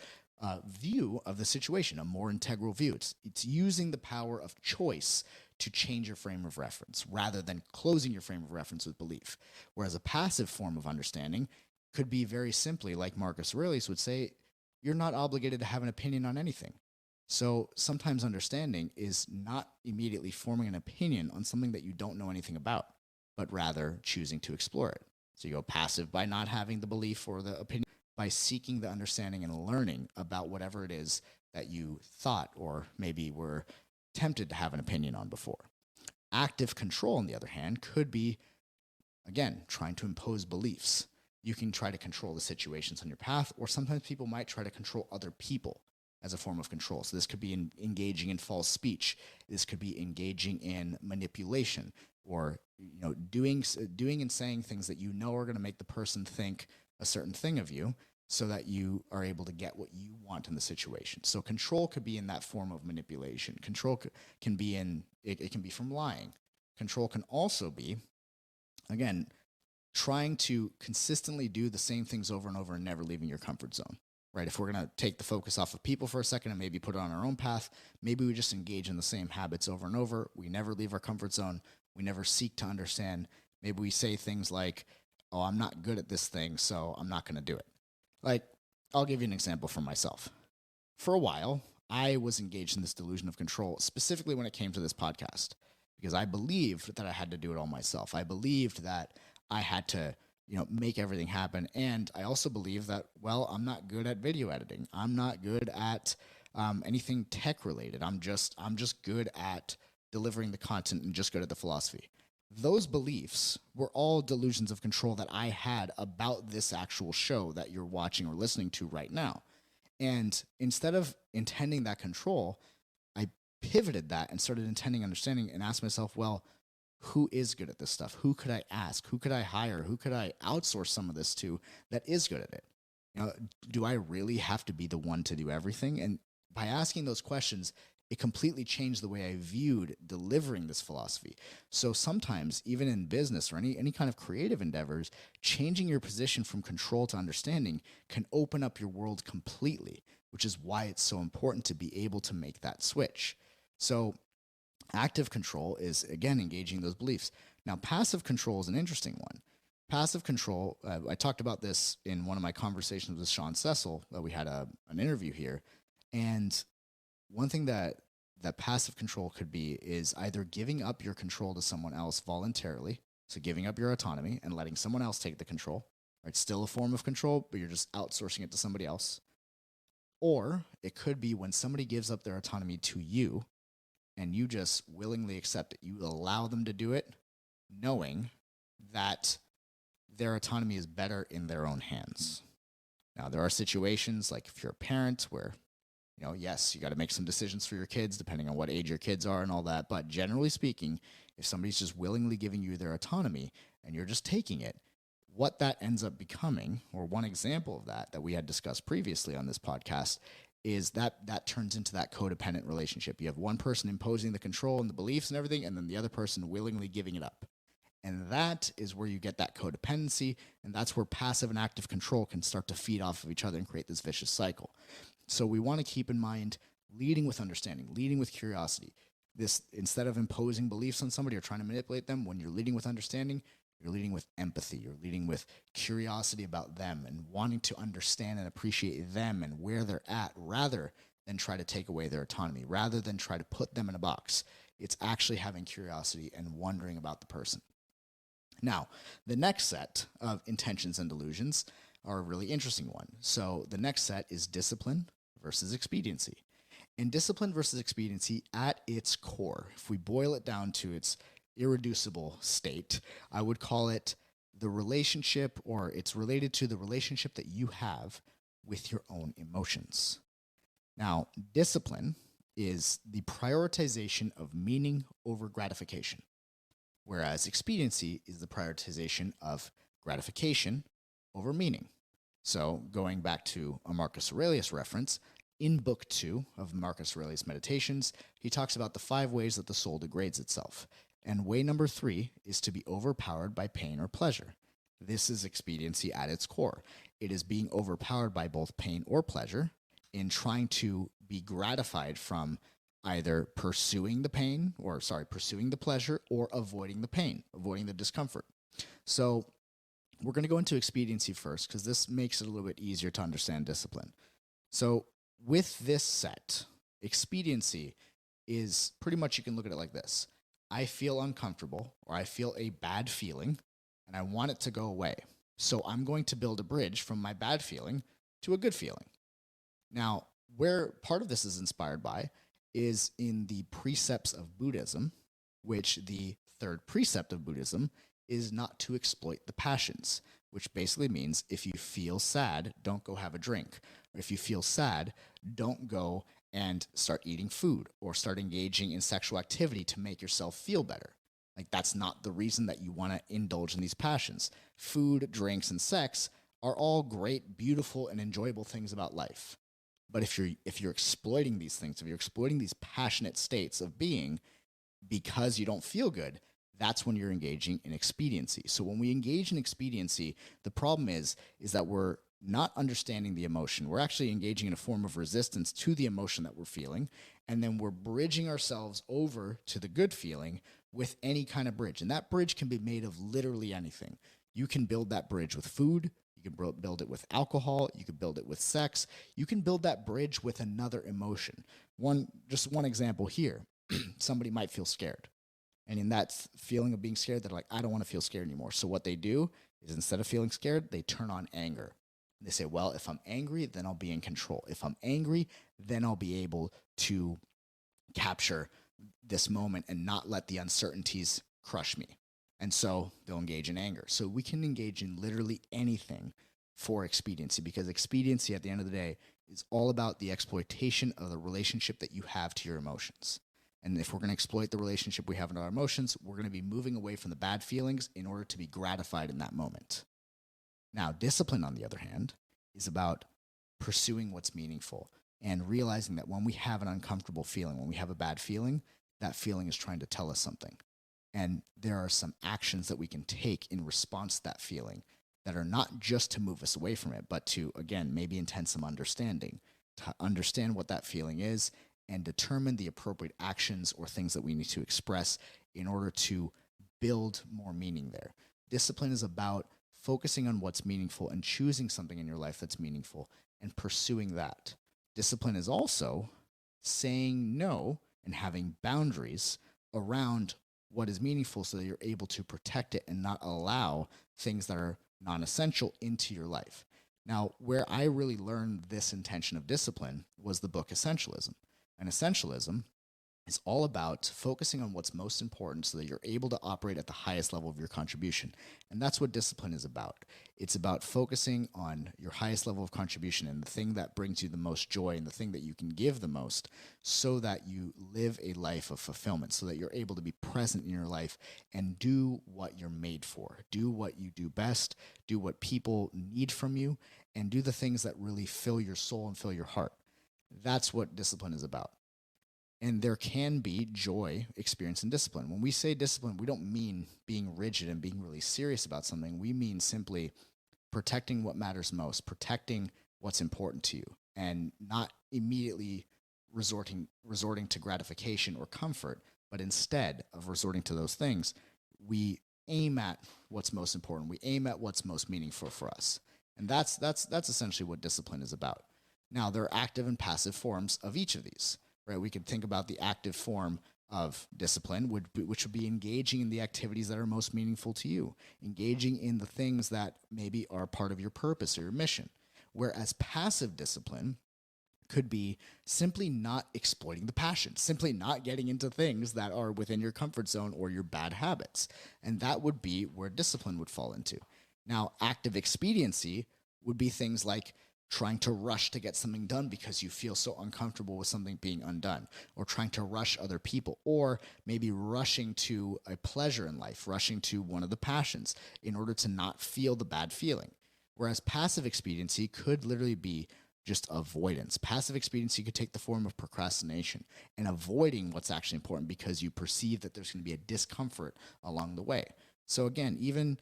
view of the situation, a more integral view. It's using the power of choice to change your frame of reference rather than closing your frame of reference with belief. Whereas a passive form of understanding could be very simply, like Marcus Aurelius would say, you're not obligated to have an opinion on anything. So sometimes understanding is not immediately forming an opinion on something that you don't know anything about, but rather choosing to explore it. So you go passive by not having the belief or the opinion, by seeking the understanding and learning about whatever it is that you thought or maybe were tempted to have an opinion on before. Active control, on the other hand, could be, again, trying to impose beliefs. You can try to control the situations on your path, or sometimes people might try to control other people as a form of control. So this could be engaging in false speech. This could be engaging in manipulation, or doing and saying things that you know are going to make the person think a certain thing of you, so that you are able to get what you want in the situation. So control could be in that form of manipulation. Control can be it can be from lying. Control can also be, again, trying to consistently do the same things over and over and never leaving your comfort zone. Right? If we're going to take the focus off of people for a second and maybe put it on our own path, maybe we just engage in the same habits over and over. We never leave our comfort zone. We never seek to understand. Maybe we say things like, oh, I'm not good at this thing, so I'm not going to do it. Like, I'll give you an example from myself. For a while, I was engaged in this delusion of control, specifically when it came to this podcast, because I believed that I had to do it all myself. I believed that I had to make everything happen. And I also believe that, well, I'm not good at video editing. I'm not good at anything tech related. I'm just good at delivering the content and just good at the philosophy. Those beliefs were all delusions of control that I had about this actual show that you're watching or listening to right now. And instead of intending that control, I pivoted that and started intending understanding and asked myself, well, who is good at this stuff? Who could I ask? Who could I hire? Who could I outsource some of this to that is good at it? Do I really have to be the one to do everything? And by asking those questions, it completely changed the way I viewed delivering this philosophy. So sometimes, even in business or any kind of creative endeavors, changing your position from control to understanding can open up your world completely, which is why it's so important to be able to make that switch. So active control is, again, engaging those beliefs. Now, passive control is an interesting one. Passive control, I talked about this in one of my conversations with Sean Cecil. We had an interview here. And one thing that passive control could be is either giving up your control to someone else voluntarily, so giving up your autonomy and letting someone else take the control. It's still a form of control, but you're just outsourcing it to somebody else. Or it could be when somebody gives up their autonomy to you, and you just willingly accept it. You allow them to do it, knowing that their autonomy is better in their own hands. Now, there are situations like if you're a parent where, yes, you got to make some decisions for your kids depending on what age your kids are and all that. But generally speaking, if somebody's just willingly giving you their autonomy and you're just taking it, what that ends up becoming, or one example of that we had discussed previously on this podcast, is that turns into that codependent relationship. You have one person imposing the control and the beliefs and everything, and then the other person willingly giving it up. And that is where you get that codependency, and that's where passive and active control can start to feed off of each other and create this vicious cycle. So we want to keep in mind leading with understanding, leading with curiosity. This, instead of imposing beliefs on somebody or trying to manipulate them, when you're leading with understanding, you're leading with empathy. You're leading with curiosity about them and wanting to understand and appreciate them and where they're at, rather than try to take away their autonomy, rather than try to put them in a box. It's actually having curiosity and wondering about the person. Now, the next set of intentions and delusions are a really interesting one. So the next set is discipline versus expediency. And discipline versus expediency, at its core, if we boil it down to its irreducible state, I would call it the relationship, or it's related to the relationship that you have with your own emotions. Now, discipline is the prioritization of meaning over gratification, whereas expediency is the prioritization of gratification over meaning. So, going back to a Marcus Aurelius reference, in Book 2 of Marcus Aurelius Meditations, he talks about the 5 ways that the soul degrades itself. And way number 3 is to be overpowered by pain or pleasure. This is expediency at its core. It is being overpowered by both pain or pleasure in trying to be gratified from either pursuing the pleasure, or avoiding the pain, avoiding the discomfort. So we're going to go into expediency first because this makes it a little bit easier to understand discipline. So with this set, expediency is pretty much, you can look at it like this. I feel uncomfortable, or I feel a bad feeling, and I want it to go away. So I'm going to build a bridge from my bad feeling to a good feeling. Now, where part of this is inspired by is in the precepts of Buddhism, which the third precept of Buddhism is not to exploit the passions, which basically means if you feel sad, don't go have a drink. Or if you feel sad, don't go and start eating food or start engaging in sexual activity to make yourself feel better. Like, that's not the reason that you want to indulge in these passions. Food, drinks, and sex are all great, beautiful, and enjoyable things about life. But if you're exploiting these things, if you're exploiting these passionate states of being because you don't feel good, that's when you're engaging in expediency. So when we engage in expediency, the problem is that we're not understanding the emotion. We're actually engaging in a form of resistance to the emotion that we're feeling, and then we're bridging ourselves over to the good feeling with any kind of bridge. And that bridge can be made of literally anything. You can build that bridge with food. You can build it with alcohol. You can build it with sex. You can build that bridge with another emotion. Just one example here. Somebody might feel scared. And in that feeling of being scared, they're like, I don't want to feel scared anymore. So what they do is, instead of feeling scared, they turn on anger. They say, well, if I'm angry, then I'll be in control. If I'm angry, then I'll be able to capture this moment and not let the uncertainties crush me. And so they'll engage in anger. So we can engage in literally anything for expediency, because expediency at the end of the day is all about the exploitation of the relationship that you have to your emotions. And if we're going to exploit the relationship we have in our emotions, we're going to be moving away from the bad feelings in order to be gratified in that moment. Now, discipline, on the other hand, is about pursuing what's meaningful and realizing that when we have an uncomfortable feeling, when we have a bad feeling, that feeling is trying to tell us something. And there are some actions that we can take in response to that feeling that are not just to move us away from it, but to, again, maybe intend some understanding, to understand what that feeling is and determine the appropriate actions or things that we need to express in order to build more meaning there. Discipline is about focusing on what's meaningful and choosing something in your life that's meaningful and pursuing that. Discipline is also saying no and having boundaries around what is meaningful so that you're able to protect it and not allow things that are non-essential into your life. Now, where I really learned this intention of discipline was the book Essentialism. And essentialism is all about focusing on what's most important so that you're able to operate at the highest level of your contribution. And that's what discipline is about. It's about focusing on your highest level of contribution and the thing that brings you the most joy and the thing that you can give the most, so that you live a life of fulfillment, so that you're able to be present in your life and do what you're made for. Do what you do best, do what people need from you, and do the things that really fill your soul and fill your heart. That's what discipline is about. And there can be joy experienced in discipline. When we say discipline, we don't mean being rigid and being really serious about something. We mean simply protecting what matters most, protecting what's important to you, and not immediately resorting to gratification or comfort, but instead of resorting to those things, we aim at what's most important. We aim at what's most meaningful for us. And that's essentially what discipline is about. Now, there are active and passive forms of each of these, right? We could think about the active form of discipline, which would be engaging in the activities that are most meaningful to you, engaging in the things that maybe are part of your purpose or your mission. Whereas passive discipline could be simply not exploiting the passion, simply not getting into things that are within your comfort zone or your bad habits. And that would be where discipline would fall into. Now, active expediency would be things like trying to rush to get something done because you feel so uncomfortable with something being undone, or trying to rush other people, or maybe rushing to a pleasure in life, rushing to one of the passions in order to not feel the bad feeling. Whereas passive expediency could literally be just avoidance. Passive expediency could take the form of procrastination and avoiding what's actually important because you perceive that there's going to be a discomfort along the way. So again, even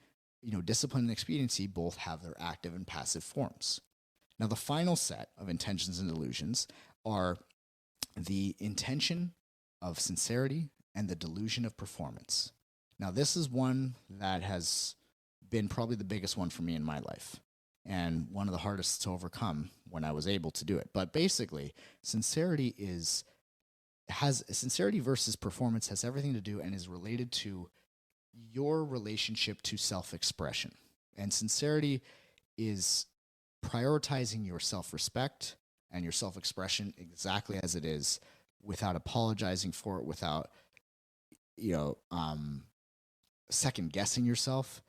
discipline and expediency both have their active and passive forms. Now, the final set of intentions and delusions are the intention of sincerity and the delusion of performance. Now, this is one that has been probably the biggest one for me in my life and one of the hardest to overcome when I was able to do it. But basically, sincerity versus performance has everything to do and is related to your relationship to self-expression. And sincerity is prioritizing your self-respect and your self-expression exactly as it is, without apologizing for it, without second guessing yourself.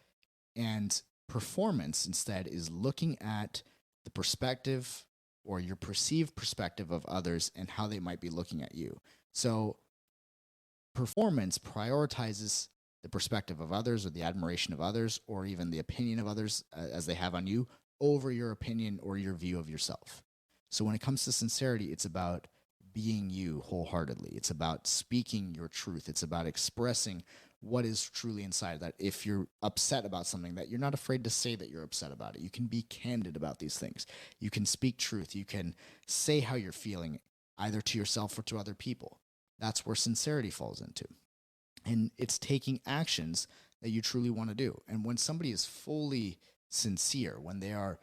And performance instead is looking at the perspective or your perceived perspective of others and how they might be looking at you. So performance prioritizes the perspective of others or the admiration of others or even the opinion of others as they have on you over your opinion or your view of yourself. So when it comes to sincerity, it's about being you wholeheartedly. It's about speaking your truth. It's about expressing what is truly inside. That if you're upset about something, that you're not afraid to say that you're upset about it. You can be candid about these things. You can speak truth. You can say how you're feeling, either to yourself or to other people. That's where sincerity falls into. And it's taking actions that you truly want to do. And when somebody is fully sincere, when they are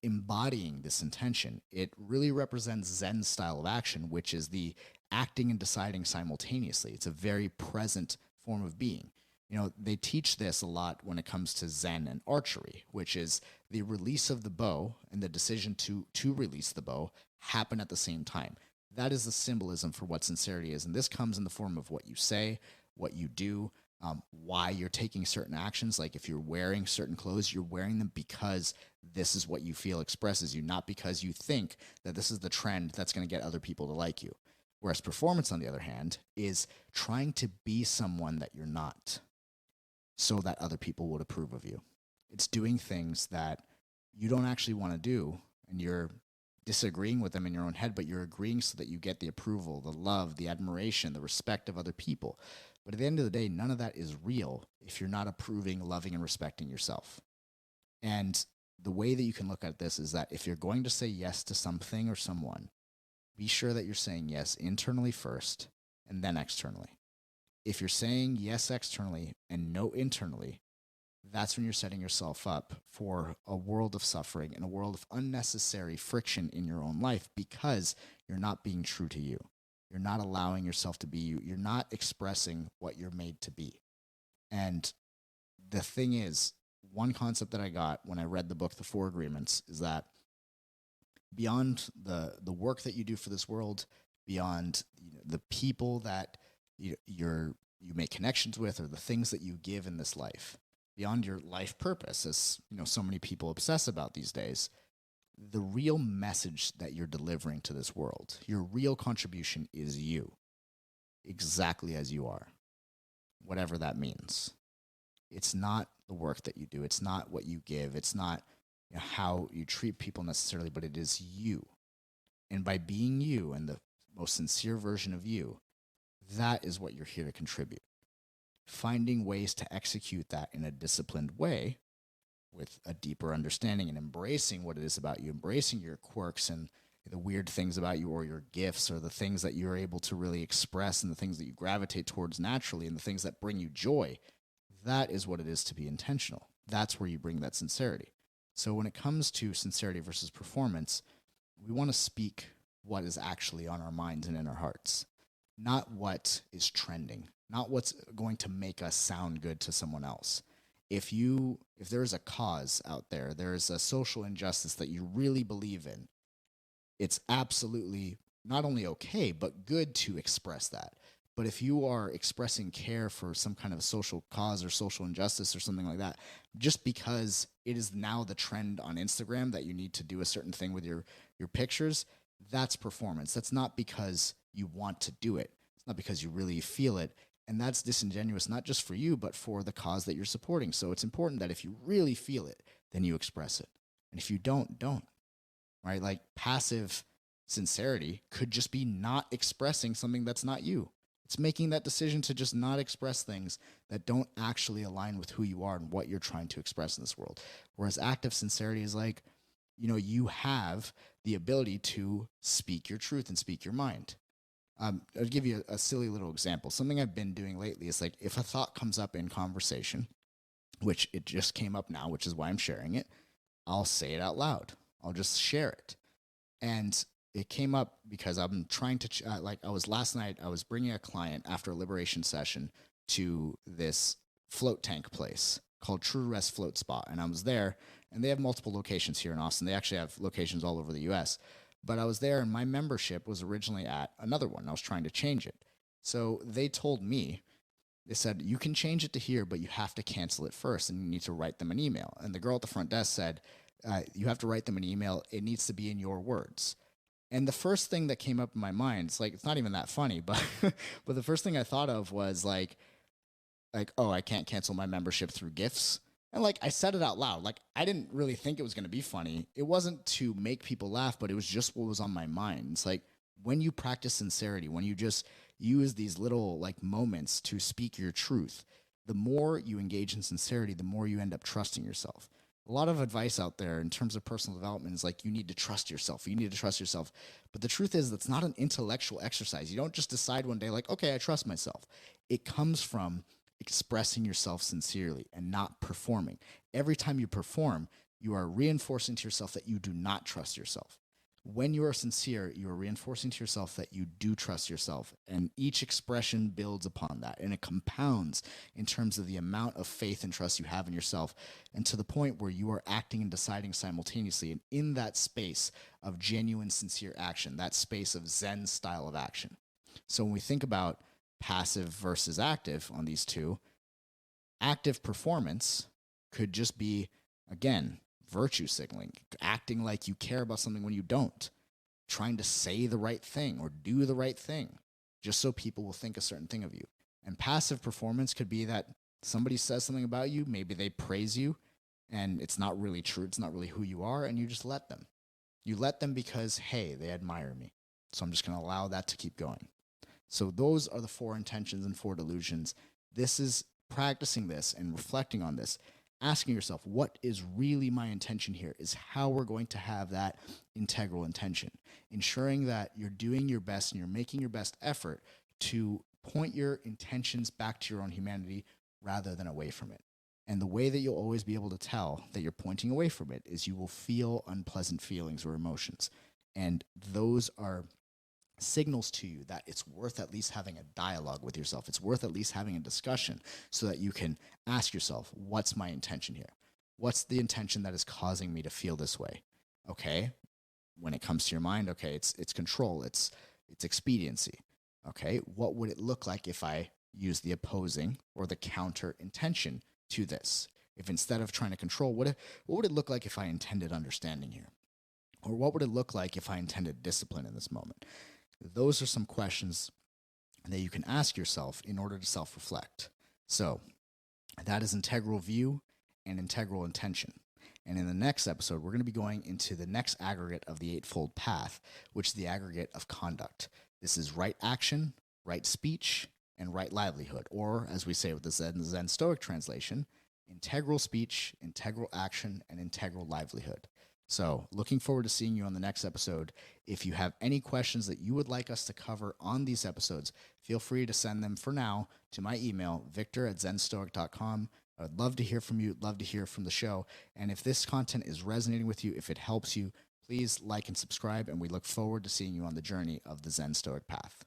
embodying this intention, it really represents Zen style of action, which is the acting and deciding simultaneously. It's a very present form of being. They teach this a lot when it comes to Zen and archery, which is the release of the bow and the decision to release the bow happen at the same time. That is the symbolism for what sincerity is. And this comes in the form of what you say, what you do, why you're taking certain actions. Like if you're wearing certain clothes, you're wearing them because this is what you feel expresses you, not because you think that this is the trend that's going to get other people to like you. Whereas performance, on the other hand, is trying to be someone that you're not so that other people would approve of you. It's doing things that you don't actually want to do and you're disagreeing with them in your own head, but you're agreeing so that you get the approval, the love, the admiration, the respect of other people. But at the end of the day, none of that is real if you're not approving, loving, and respecting yourself. And the way that you can look at this is that if you're going to say yes to something or someone, be sure that you're saying yes internally first and then externally. If you're saying yes externally and no internally, that's when you're setting yourself up for a world of suffering and a world of unnecessary friction in your own life because you're not being true to you. You're not allowing yourself to be you. You're not expressing what you're made to be. And the thing is, one concept that I got when I read the book, The Four Agreements, is that beyond the work that you do for this world, beyond the people that you make connections with or the things that you give in this life, beyond your life purpose, as so many people obsess about these days, the real message that you're delivering to this world, your real contribution is you, exactly as you are, whatever that means. It's not the work that you do. It's not what you give. It's not how you treat people necessarily, but it is you. And by being you and the most sincere version of you, that is what you're here to contribute. Finding ways to execute that in a disciplined way with a deeper understanding and embracing what it is about you, embracing your quirks and the weird things about you or your gifts or the things that you're able to really express and the things that you gravitate towards naturally and the things that bring you joy. That is what it is to be intentional. That's where you bring that sincerity. So when it comes to sincerity versus performance, we want to speak what is actually on our minds and in our hearts, not what is trending, not what's going to make us sound good to someone else. If there is a cause out there, there is a social injustice that you really believe in, it's absolutely not only okay, but good to express that. But if you are expressing care for some kind of social cause or social injustice or something like that, just because it is now the trend on Instagram that you need to do a certain thing with your pictures, that's performance. That's not because you want to do it. It's not because you really feel it. And that's disingenuous, not just for you, but for the cause that you're supporting. So it's important that if you really feel it, then you express it. And if you don't, right? Like passive sincerity could just be not expressing something that's not you. It's making that decision to just not express things that don't actually align with who you are and what you're trying to express in this world. Whereas active sincerity is like, you have the ability to speak your truth and speak your mind. I'll give you a silly little example. Something I've been doing lately is like, if a thought comes up in conversation, which it just came up now, which is why I'm sharing it, I'll say it out loud. I'll just share it. And it came up because I'm trying to, last night, I was bringing a client after a liberation session to this float tank place called True Rest Float Spot. And I was there, and they have multiple locations here in Austin. They actually have locations all over the US. But I was there, and my membership was originally at another one. I was trying to change it. So they told me, they said, you can change it to here, but you have to cancel it first, and you need to write them an email. And the girl at the front desk said, you have to write them an email. It needs to be in your words. And the first thing that came up in my mind, it's not even that funny, but but the first thing I thought of was like, oh, I can't cancel my membership through gifts. And I said it out loud. I didn't really think it was going to be funny. It wasn't to make people laugh, but it was just what was on my mind. It's like when you practice sincerity, when you just use these little moments to speak your truth, the more you engage in sincerity, the more you end up trusting yourself. A lot of advice out there in terms of personal development is you need to trust yourself. You need to trust yourself. But the truth is that's not an intellectual exercise. You don't just decide one day okay, I trust myself. It comes from expressing yourself sincerely and not performing. Every time you perform, you are reinforcing to yourself that you do not trust yourself. When you are sincere, you are reinforcing to yourself that you do trust yourself, and each expression builds upon that, and it compounds in terms of the amount of faith and trust you have in yourself, and to the point where you are acting and deciding simultaneously, and in that space of genuine, sincere action, that space of Zen style of action. So when we think about passive versus active on these two, active performance could just be, again, virtue signaling, acting like you care about something when you don't, trying to say the right thing or do the right thing just so people will think a certain thing of you. And passive performance could be that somebody says something about you, maybe they praise you, and it's not really true, it's not really who you are, and you just let them. You let them because, hey, they admire me, so I'm just going to allow that to keep going. So those are the 4 intentions and 4 delusions. This is practicing this and reflecting on this, asking yourself, what is really my intention here, is how we're going to have that integral intention, ensuring that you're doing your best and you're making your best effort to point your intentions back to your own humanity rather than away from it. And the way that you'll always be able to tell that you're pointing away from it is you will feel unpleasant feelings or emotions. And those are signals to you that it's worth at least having a dialogue with yourself. It's worth at least having a discussion so that you can ask yourself, what's my intention here? What's the intention that is causing me to feel this way? Okay, when it comes to your mind, okay, it's control, it's expediency. Okay, what would it look like if I use the opposing or the counter intention to this? If instead of trying to control, what would it look like if I intended understanding here? Or what would it look like if I intended discipline in this moment? Those are some questions that you can ask yourself in order to self-reflect. So that is integral view and integral intention. And in the next episode, we're going to be going into the next aggregate of the Eightfold Path, which is the aggregate of conduct. This is right action, right speech, and right livelihood, or as we say with the Zen Stoic translation, integral speech, integral action, and integral livelihood. So looking forward to seeing you on the next episode. If you have any questions that you would like us to cover on these episodes, feel free to send them for now to my email, victor@zenstoic.com. I would love to hear from you, love to hear from the show. And if this content is resonating with you, if it helps you, please like and subscribe, and we look forward to seeing you on the journey of the Zen Stoic path.